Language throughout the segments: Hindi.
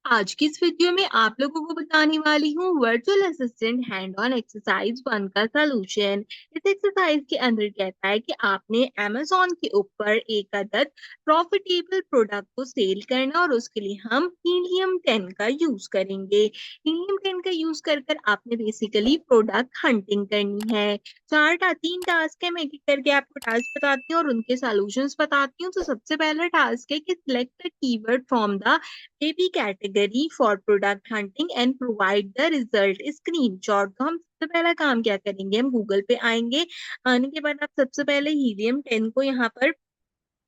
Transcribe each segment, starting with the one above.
आज की इस वीडियो में आप लोगों को बताने वाली हूँ virtual assistant hand on exercise 1 का सॉल्यूशन। इस एक्सरसाइज के अंदर कहता है कि आपने अमेज़न के ऊपर एक अदद प्रॉफिटेबल प्रोडक्ट को सेल करना और उसके लिए हम हीलियम 10 का यूज करेंगे। हीलियम 10 का यूज कर कर आपने बेसिकली प्रोडक्ट हंटिंग करनी है। 3 टास्क है, मैं एक एक करके आपको टास्क बताती हूँ और उनके सॉल्यूशंस बताती हूँ। तो सबसे पहला टास्क है कि select the keyword from the AB category for product hunting and provide the result screenshot. तो हम सबसे पहला काम क्या करेंगे, हम गूगल पे आएंगे। आने के बाद आप सबसे पहले हीलियम 10 को यहाँ पर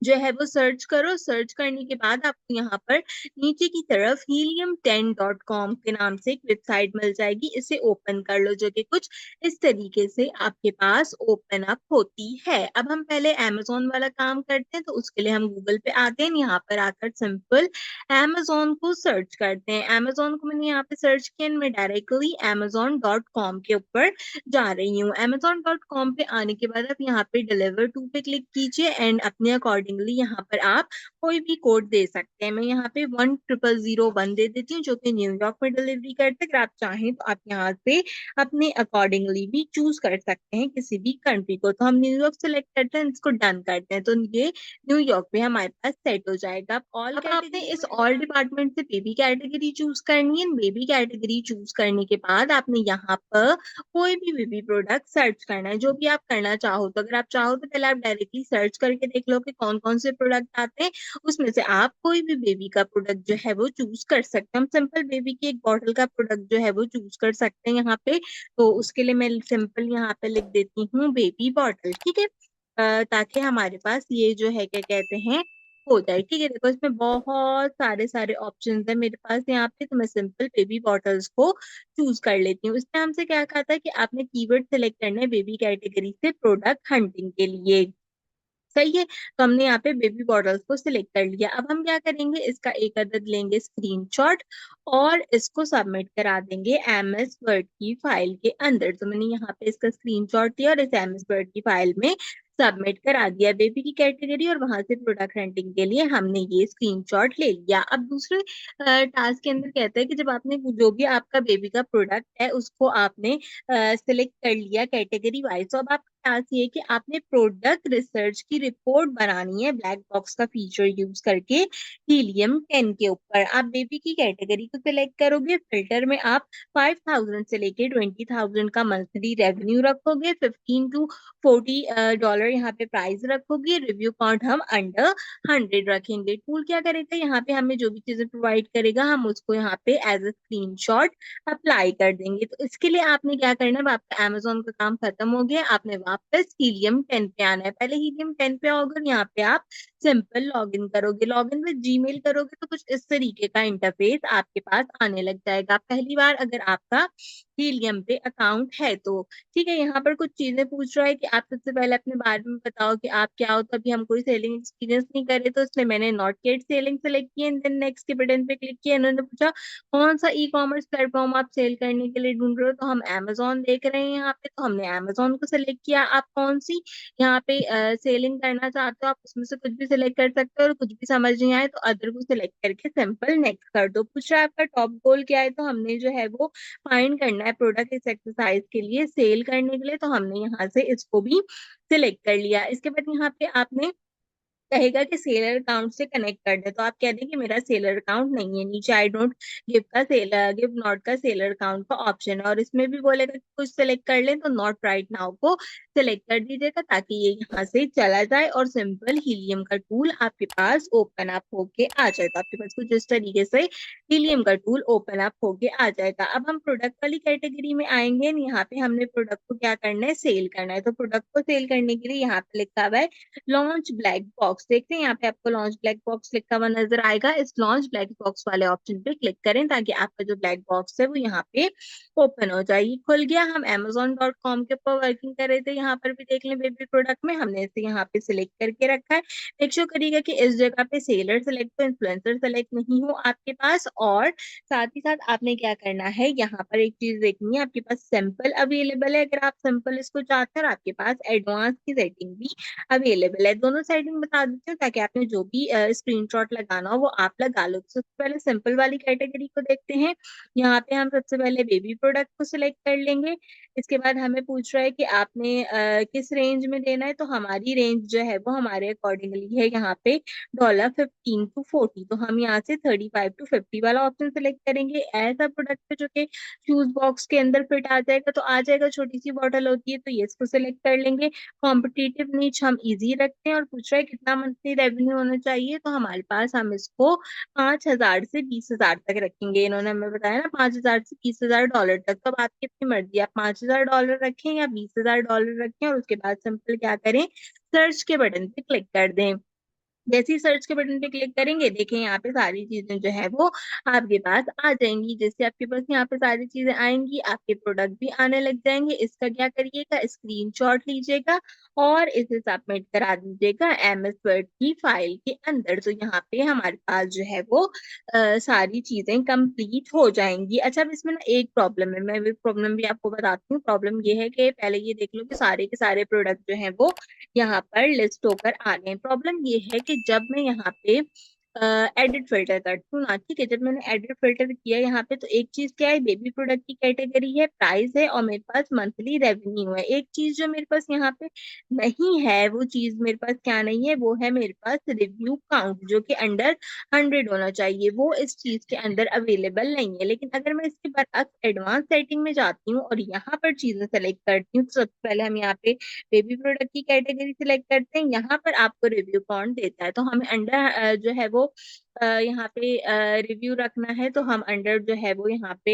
जो है वो सर्च करो। सर्च करने के बाद आपको यहाँ पर नीचे की तरफ helium10.com के नाम से एक वेबसाइट मिल जाएगी। इसे ओपन कर लो, जो कि कुछ इस तरीके से आपके पास ओपन अप होती है। अब हम पहले अमेज़न वाला काम करते हैं, तो उसके लिए हम गूगल पे आते हैं। यहाँ पर आकर सिंपल अमेज़न को सर्च करते हैं। अमेज़न को मैंने यहाँ पे सर्च किया, मैं डायरेक्टली amazon.com के ऊपर जा रही हूँ। amazon.com पे आने के बाद आप यहाँ पे डिलीवर टू पे क्लिक कीजिए एंड अपने अकॉर्डिंगली यहाँ पर आप कोई भी कोड दे सकते हैं। मैं यहाँ पे 10001 दे देती हूँ, जो कि न्यूयॉर्क में डिलीवरी करते हैं। अगर आप चाहें तो आप यहाँ से अपने अकॉर्डिंगली भी चूज कर सकते हैं किसी भी कंट्री को। तो हम न्यूयॉर्क सेलेक्ट करते हैं, इसको डन करते हैं, तो ये न्यूयॉर्क में हमारे पास सेट हो जाएगा। अब आपने इस ऑल डिपार्टमेंट से बेबी कैटेगरी चूज करनी है। बेबी कैटेगरी चूज करने के बाद आपने यहाँ पर कोई भी बेबी प्रोडक्ट सर्च करना है, जो भी आप करना चाहो। तो अगर आप चाहो तो पहले आप डायरेक्टली सर्च करके देख लो कि कौन कौन से प्रोडक्ट आते हैं, उसमें से आप कोई भी बेबी का प्रोडक्ट जो है वो चूज कर सकते हैं। हम सिंपल बेबी की एक बॉटल का प्रोडक्ट जो है वो चूज कर सकते हैं यहाँ पे। तो उसके लिए मैं सिंपल यहाँ पे लिख देती हूँ बेबी बॉटल, ठीक है। ताकि हमारे पास ये जो है क्या कहते हैं हो जाए, ठीक है। देखो इसमें बहुत सारे सारे ऑप्शंस है मेरे पास यहाँ पे, तो मैं सिंपल बेबी बॉटल्स को चूज कर लेती हूँ। इसमें हमसे क्या कहा था कि आपने कीवर्ड सेलेक्ट करना है बेबी कैटेगरी से प्रोडक्ट हंटिंग के लिए, सही है। तो हमने यहाँ पे बेबी बॉटल्स को सिलेक्ट कर लिया। अब हम क्या करेंगे, इसका एक अदद लेंगे स्क्रीनशॉट और इसको सबमिट करा देंगे एमएस वर्ड की फाइल के अंदर। तो मैंने यहाँ पे इसका स्क्रीनशॉट लिया और इस एमएस वर्ड की फाइल में सबमिट करा दिया बेबी की कैटेगरी, और वहां से प्रोडक्ट हंटिंग के लिए हमने ये स्क्रीनशॉट ले लिया। अब दूसरे टास्क के अंदर कहता है कि जब आपने जो भी आपका बेबी का प्रोडक्ट है उसको आपने सिलेक्ट कर लिया कैटेगरी वाइज, तो अब आपका टास्क ये है कि आपने प्रोडक्ट रिसर्च की रिपोर्ट बनानी है ब्लैक बॉक्स का फीचर यूज करके हीलियम 10 के ऊपर। आप बेबी की कैटेगरी को सिलेक्ट करोगे, फिल्टर में आप 5000 से लेके 20,000 का मंथली रेवेन्यू रखोगे, 15 to 40 डॉलर यहाँ पे प्राइस रखोगे, रिव्यू काउंट हम अंडर 100 रखेंगे। टूल क्या करेगा, यहाँ पे हमें जो भी चीजें प्रोवाइड करेगा हम उसको यहाँ पे एज अ स्क्रीनशॉट अप्लाई कर देंगे। तो इसके लिए आपने क्या करना है, अब आपका अमेज़न का काम खत्म हो गया, आपने वापस हीलियम 10 पे आना है। पहले हीलियम 10 पे आओगे, यहाँ पे आप सिंपल लॉगिन करोगे। लॉगिन विद जीमेल करोगे तो कुछ इस तरीके का इंटरफेस आपके पास आने लग जाएगा। पहली बार अगर आपका हीलियम पे अकाउंट है तो, ठीक है। यहाँ पर कुछ चीजें पूछ रहा है कि आप सबसे पहले अपने बारे में बताओ कि आप क्या हो। तो अभी हम कोई सेलिंग एक्सपीरियंस नहीं करे, तो इसलिए मैंने नॉट येट सेलिंग सेलेक्ट किया, देन नेक्स्ट के बटन पे क्लिक किया। इन्होंने पूछा कौन सा ई कॉमर्स प्लेटफॉर्म आप सेल करने के लिए ढूंढ रहे हो, तो हम अमेज़न देख रहे हैं यहाँ पे, तो हमने अमेज़न को सिलेक्ट किया। आप कौन सी यहाँ पे सेलिंग करना चाहते हो, आप उसमें से कुछ भी सिलेक्ट कर सकते हो, और कुछ भी समझ नहीं आए तो अदर को सिलेक्ट करके सिंपल नेक्स्ट कर दो। पूछ रहा है आपका टॉप गोल क्या है, तो हमने जो है वो फाइंड करना है प्रोडक्ट इस एक्सरसाइज के लिए सेल करने के लिए, तो हमने यहाँ से इसको भी सिलेक्ट कर लिया। इसके बाद यहाँ पे आपने कहेगा कि सेलर अकाउंट से कनेक्ट कर दे, तो आप कह दें कि मेरा सेलर अकाउंट नहीं है। नीचे आई डोंट गिव नॉट का सेलर अकाउंट का ऑप्शन है, और इसमें भी बोलेगा कि कुछ सिलेक्ट कर लें, तो नॉट राइट नाउ को सिलेक्ट कर दीजिएगा ताकि ये यहाँ से चला जाए और सिंपल हीलियम का टूल आपके पास ओपन अप होके आ जाए। तो आपके पास कुछ इस तरीके से हीलियम का टूल ओपन अप होके आ जाएगा। अब हम प्रोडक्ट वाली कैटेगरी में आएंगे, यहाँ पे हमने प्रोडक्ट को क्या करना है, सेल करना है। तो प्रोडक्ट को सेल करने के लिए यहाँ पे लिखा हुआ है लॉन्च ब्लैक बॉक्स। बॉक्स देखते हैं, यहाँ पे आपको लॉन्च ब्लैक बॉक्स लिखा हुआ नजर आएगा। इस लॉन्च ब्लैक बॉक्स वाले ऑप्शन पे क्लिक करें ताकि आपका जो ब्लैक बॉक्स है वो यहाँ पे ओपन हो जाए। खुल गया। हम amazon.com के ऊपर वर्किंग कर रहे थे, यहाँ पर भी देख लें बेबी प्रोडक्ट में हमने इसे यहाँ पे सिलेक्ट करके रखा है। मेक श्योर करिएगा कि इस जगह पे सेलर सेलेक्ट हो, इन्फ्लुएंसर सेलेक्ट नहीं हो आपके पास। और साथ ही साथ आपने क्या करना है, यहाँ पर एक चीज देखनी है, आपके पास सैंपल अवेलेबल है। अगर आप सैंपल इसको चाहते हैं और आपके पास एडवांस की सेटिंग भी अवेलेबल है, दोनों सेटिंग बता देती हूँ ताकि आपने जो भी स्क्रीनशॉट लगाना हो वो आप लगा लो। तो सबसे पहले सिंपल वाली कैटेगरी को देखते हैं। यहाँ पे हम सबसे पहले बेबी प्रोडक्ट को सिलेक्ट कर लेंगे। इसके बाद हमें पूछ रहा है कि आपने किस रेंज में देना है, तो हमारी रेंज जो है वो हमारे अकॉर्डिंगली है यहाँ पे $15 to $40। तो हम यहाँ से 35 to 50 वाला ऑप्शन सिलेक्ट करेंगे। ऐसा प्रोडक्ट है जो कि शूज बॉक्स के अंदर फिट आ जाएगा, तो आ जाएगा, छोटी सी बॉटल होती है, तो ये इसको सिलेक्ट कर लेंगे। कॉम्पिटिटिव नीच हम इजी रखते हैं और पूछ रहा है कितना मंथली रेवेन्यू होना चाहिए, तो हमारे पास हम इसको 5,000 से 20,000 तक रखेंगे। इन्होंने हमें बताया ना $5,000 से $20,000 तक, तो अब आपकी अपनी मर्जी, आप $5,000 रखें या $20,000 रखें। और उसके बाद सिंपल क्या करें, सर्च के बटन पे क्लिक कर दें। जैसे ही सर्च के बटन पे क्लिक करेंगे, देखें यहाँ पे सारी चीजें जो है वो आपके पास आ जाएंगी। जैसे आपके पास यहाँ पे सारी चीजें आएंगी, आपके प्रोडक्ट भी आने लग जाएंगे। इसका क्या करिएगा, स्क्रीनशॉट लीजिएगा और इसे सबमिट करा दीजिएगा एमएस वर्ड की फाइल के अंदर। तो यहाँ पे हमारे पास जो है वो सारी चीजें कंप्लीट हो जाएंगी। अच्छा, अब इसमें ना एक प्रॉब्लम है, मैं भी प्रॉब्लम भी आपको बताती हूँ। प्रॉब्लम ये है कि पहले ये देख लो कि सारे के सारे प्रोडक्ट जो है वो यहाँ पर लिस्ट होकर आ गए। प्रॉब्लम ये है कि जब मैं यहाँ पे एडिट फिल्टर करती हूँ ना, ठीक है, जब मैंने एडिट फिल्टर किया यहाँ पे, तो एक चीज क्या है, बेबी प्रोडक्ट की कैटेगरी है, प्राइस है और मेरे पास मंथली रेवेन्यू है। एक चीज जो मेरे पास यहाँ पे नहीं है, वो चीज मेरे पास क्या नहीं है, वो है मेरे पास रिव्यू काउंट, जो कि अंडर 100 होना चाहिए। वो इस चीज के अंदर अवेलेबल नहीं है। लेकिन अगर मैं इसके बाद एडवांस सेटिंग में जाती हूँ और यहाँ पर चीजें सेलेक्ट करती हूँ, तो सबसे पहले हम यहाँ पे बेबी प्रोडक्ट की कैटेगरी सिलेक्ट करते हैं। यहाँ पर आपको रिव्यू काउंट देता है, तो हमें अंडर जो है वो यहाँ पे रिव्यू रखना है, तो हम अंडर जो है वो यहाँ पे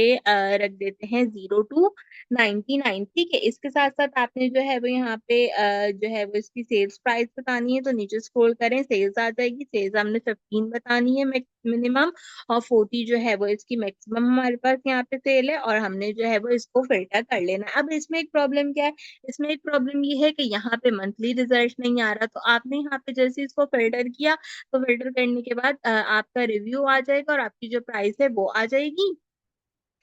रख देते हैं 0 to 99। ठीक है, इसके साथ साथ आपने जो है वो यहाँ पे जो है वो इसकी सेल्स प्राइस बतानी है, तो नीचे स्क्रॉल करें, सेल्स आ जाएगी। सेल्स हमने 15 बतानी है मिनिमम, और 40 जो है वो इसकी मैक्सिमम हमारे पास यहाँ पे सेल है, और हमने जो है वो इसको फिल्टर कर लेना है। अब इसमें एक प्रॉब्लम क्या है, इसमें एक प्रॉब्लम ये है कि यहाँ पे मंथली रिजल्ट नहीं आ रहा। तो आपने यहाँ पे जैसे इसको फिल्टर किया, तो फिल्टर करने के बाद आपका रिव्यू आ जाएगा और आपकी जो प्राइस है वो आ जाएगी।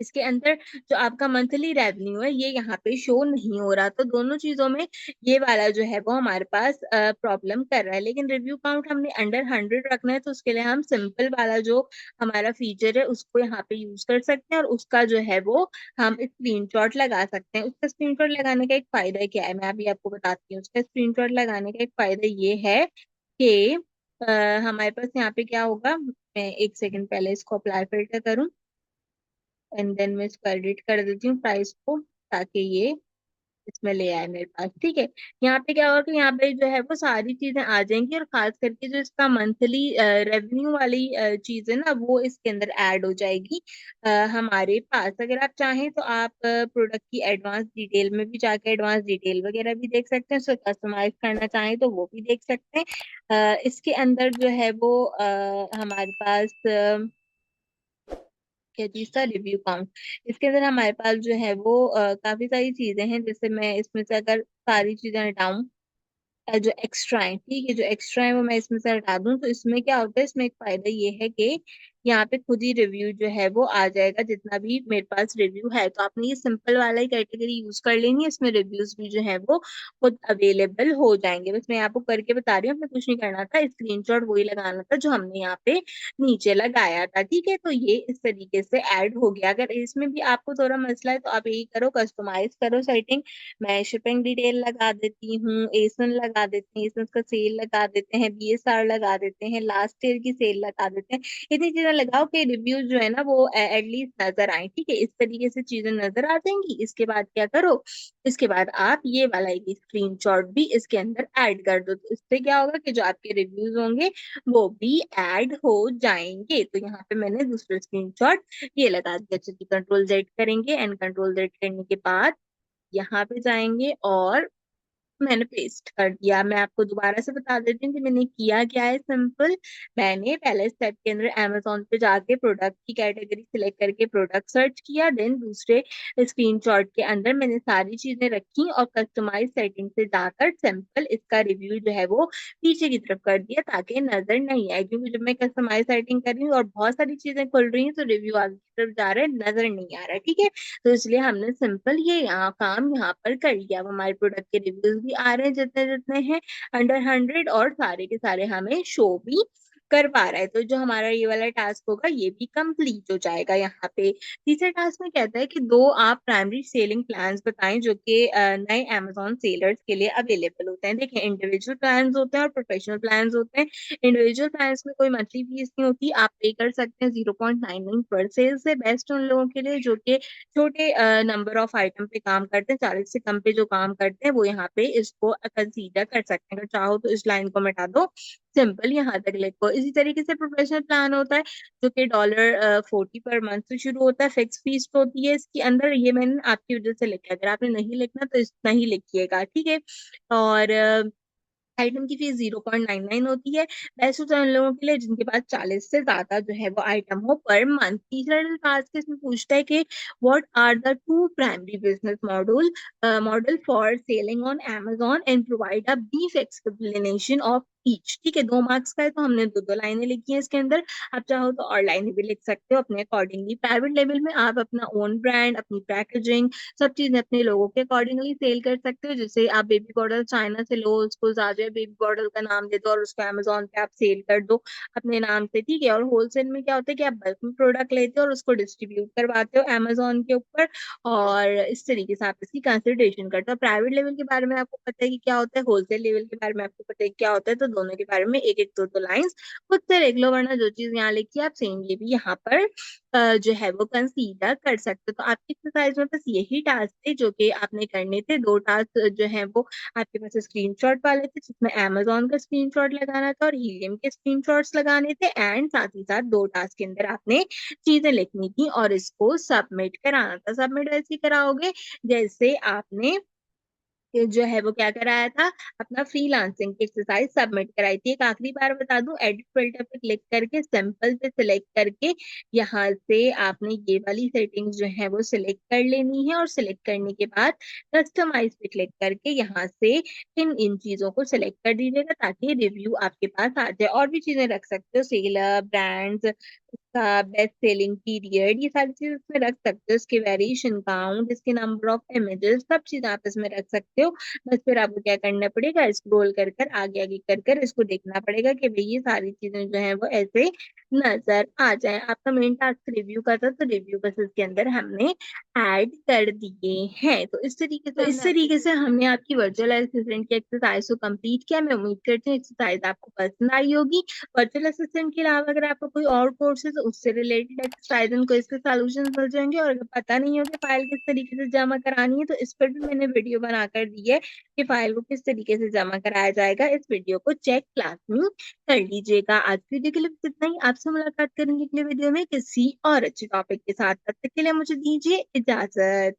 इसके अंदर जो आपका मंथली रेवेन्यू है ये यहाँ पे शो नहीं हो रहा। तो दोनों चीजों में ये वाला जो है वो हमारे पास प्रॉब्लम कर रहा है। लेकिन रिव्यू काउंट हमने अंडर 100 रखना है, तो उसके लिए हम सिंपल वाला जो हमारा फीचर है उसको यहाँ पे यूज कर सकते हैं, और उसका जो है वो हम स्क्रीनशॉट लगा सकते हैं। उसका स्क्रीनशॉट लगाने का एक फायदा क्या है, मैं अभी आपको बताती हूँ। उसका स्क्रीनशॉट लगाने का एक फायदा ये है कि हमारे पास यहाँ पे क्या होगा, मैं एक सेकंड पहले इसको अप्लाई फिल्टर करूँ एंड देन मैं इसको एडिट कर देती हूँ प्राइस को, ताकि ये इसमें ले आए मेरे पास। ठीक है, यहाँ पे क्या होगा कि यहाँ पे जो है वो सारी चीजें आ जाएंगी, और खास करके जो इसका मंथली रेवेन्यू वाली चीज है ना, वो इसके अंदर ऐड हो जाएगी हमारे पास। अगर आप चाहें तो आप प्रोडक्ट की एडवांस डिटेल में भी जाके एडवांस डिटेल वगैरह भी देख सकते हैं, उसको कस्टमाइज करना चाहें तो वो भी देख सकते हैं। इसके अंदर जो है वो हमारे पास क्या चीज था, रिव्यू काउंट। इसके अंदर हमारे पास जो है वो काफी सारी चीजें हैं। जैसे मैं इसमें से अगर सारी चीजें हटाऊं, जो एक्स्ट्रा है, ठीक है, जो एक्स्ट्रा है वो मैं इसमें से हटा दूं, तो इसमें क्या होता है, इसमें एक फायदा ये है कि यहाँ पे खुद ही रिव्यू जो है वो आ जाएगा, जितना भी मेरे पास रिव्यू है। तो आपने ये सिंपल वाला ही कैटेगरी यूज कर लेनी है, इसमें रिव्यूज भी जो है वो खुद अवेलेबल हो जाएंगे। बस मैं आपको करके बता रही हूँ, हमें कुछ नहीं करना था, स्क्रीनशॉट वही लगाना था जो हमने यहाँ पे नीचे लगाया था। ठीक है, तो ये इस तरीके से ऐड हो गया। अगर इसमें भी आपको थोड़ा मसला है तो आप यही करो, कस्टमाइज करो सेटिंग। मैं शिपिंग डिटेल लगा देती हूँ, एसन लगा देते हैं, एसन का सेल लगा देते हैं, बीएसआर लगा देते हैं, लास्ट ईयर की सेल लगा देते हैं। इतनी चीजें लगाओ कि रिव्यूज जो है ना वो एटलीस्ट नजर आए। ठीक है, इस तरीके से चीजें नजर आ जाएंगी। इसके बाद क्या करो, इसके बाद आप ये वाला एक स्क्रीनशॉट भी इसके अंदर ऐड कर दो, तो इससे क्या होगा कि जो आपके रिव्यूज होंगे वो भी ऐड हो जाएंगे। तो यहाँ पे मैंने दूसरा स्क्रीनशॉट ये लगा दिया। चलिए कंट्रोल जेड करेंगे, एंड कंट्रोल जेड करने के बाद यहाँ पे जाएंगे और मैंने पेस्ट कर दिया। मैं आपको दोबारा से बता देती हूँ कि मैंने किया क्या है। सिंपल, मैंने पहले स्टेप के अंदर अमेज़न पे जाके प्रोडक्ट की कैटेगरी सिलेक्ट करके प्रोडक्ट सर्च किया, देन दूसरे स्क्रीनशॉट के अंदर मैंने सारी चीजें रखी और कस्टमाइज सेटिंग से जाकर सिंपल इसका रिव्यू जो है वो पीछे की तरफ कर दिया ताकि नजर नहीं आए, क्योंकि जब मैं कस्टमाइज सेटिंग कर रही हूँ और बहुत सारी चीजें खुल रही हैं तो रिव्यू आगे की तरफ जा रहा है, नजर नहीं आ रहा है। ठीक है, तो इसलिए हमने सिंपल ये काम यहाँ पर कर लिया। अब हमारे प्रोडक्ट के रिव्यूज भी आ रहे हैं जितने जितने हैं, अंडर 100, और सारे के सारे हमें शो भी करवा रहा है। तो जो हमारा ये वाला टास्क होगा ये भी कंप्लीट हो जाएगा। यहाँ पे तीसरे टास्क में कहता है कि दो आप प्राइमरी सेलिंग प्लान्स बताएं जो कि नए अमेजोन सेलर्स के लिए अवेलेबल होते हैं। देखिए, इंडिविजुअल प्लान्स होते हैं और प्रोफेशनल प्लान्स होते हैं। इंडिविजुअल प्लान्स में कोई मंथली फीस नहीं होती, आप पे कर सकते हैं 0.99 पर सेल से। बेस्ट उन लोगों के लिए जो कि छोटे नंबर ऑफ आइटम पे काम करते हैं, 40 से कम पे जो काम करते हैं वो यहाँ पे इसको कंसीडर कर सकते हैं। अगर चाहो तो इस लाइन को मिटा दो, सिंपल यहाँ तक लिखो। इसी तरीके से प्रोफेशनल प्लान होता है जो कि $40 पर मंथ से शुरू होता है, फिक्स फीस होती है इसके अंदर। ये मैंने आपकी वजह से लिखा है, अगर आपने नहीं लिखना तो इतना ही लिखिएगा। ठीक है, और आइटम की फीस 0.99 होती है। बेस्ट होता है उन लोगों के लिए जिनके पास 40 से ज्यादा जो है वो आइटम हो पर मंथ। तीसरा टास्क इसमें पूछता है कि what are the two primary business model for selling on Amazon and provide a brief explanation of each. ठीक है, 2 मार्क्स का है तो हमने दो दो लाइनें लिखी हैं इसके अंदर। आप चाहो तो और लाइनें भी लिख सकते हो अपने अकॉर्डिंगली। प्राइवेट लेवल में आप अपना ओन ब्रांड, अपनी पैकेजिंग, सब चीजें अपने लोगों के अकॉर्डिंगली सेल कर सकते हो। जैसे आप बेबी बॉटल चाइना से लो, उसको जाजे बेबी बॉटल का नाम दे दो और उसको अमेजोन पे आप सेल कर दो अपने नाम से। ठीक है, और होलसेल में क्या होता है कि आप बल्क में प्रोडक्ट लेते हो और उसको डिस्ट्रीब्यूट करवाते हो अमेजोन के ऊपर, और इस तरीके से आप इसकी कंसिडरेशन करते हो। प्राइवेट लेवल के बारे में आपको पता है कि क्या होता है, होलसेल लेवल के बारे में आपको पता है क्या होता है, तो दोनों के बारे में एक एक दो दो लाइंस खुद से लिख लो, वरना जो चीज यहाँ लिखी है आप सेम ये भी यहाँ पर जो है वो कंसीडर कर सकते हो। तो आपकी एक्सरसाइज में बस यही टास्क थे जो कि आपने करने थे। दो टास्क जो है वो आपके पास स्क्रीनशॉट वाले थे जिसमें अमेजोन का स्क्रीनशॉट लगाना था और हीलियम के स्क्रीनशॉट्स लगाने थे, एंड साथ ही साथ दो टास्क के अंदर आपने चीजें लिखनी थी और इसको सबमिट कराना था। सबमिट वैसे ही कराओगे जैसे आपने ये जो है वो क्या कराया था, अपना फ्रीलांसिंग की एक्सरसाइज सबमिट कराई थी। एक आखिरी बार बता दूं, एडिट फिल्टर पे क्लिक करके सिंपल पे सिलेक्ट करके यहाँ से आपने ये वाली सेटिंग्स जो है वो सिलेक्ट कर लेनी है, और सिलेक्ट करने के बाद कस्टमाइज पे क्लिक करके यहाँ से इन इन चीजों को सिलेक्ट कर दीजिएगा ताकि रिव्यू आपके पास आ जाए। और भी चीजें रख सकते हो, सेलर, ब्रांड्स का बेस्ट सेलिंग पीरियड, ये सारी चीज इसमें रख सकते हो। इसके वेरिएशन काउंट, इसके नंबर ऑफ इमेजेस, सब चीज आप इसमें रख सकते हो। बस फिर आपको क्या करना पड़ेगा, स्क्रॉल कर कर आगे आगे कर कर इसको देखना पड़ेगा कि भाई ये सारी चीजें जो है वो ऐसे नजर आ जाए। आपका मेन टास्क रिव्यू का था तो रिव्यू बस इसके अंदर हमने ऐड कर दिए हैं। तो इस तरीके से हमने आपकी वर्चुअल असिस्टेंट की एक्सरसाइज को कंप्लीट किया। मैं उम्मीद करती हूँ एक्सरसाइज आपको पसंद आई होगी। वर्चुअल असिस्टेंट के अलावा अगर आपका कोई और कोर्स है तो उससे रिलेटेड एक्सरसाइज उनको इसके सॉल्यूशन मिल जाएंगे। और अगर पता नहीं हो कि फाइल किस तरीके से जमा करानी है तो इस पर भी मैंने वीडियो बनाकर दी है कि फाइल को किस तरीके से जमा कराया जाएगा। इस वीडियो को चेक क्लास में कर लीजिएगा। आज की वीडियो के लिए बस इतना ही। आपसे मुलाकात करेंगे अगले वीडियो में किसी और अच्छे टॉपिक के साथ। तब तक के लिए मुझे दीजिए इजाजत।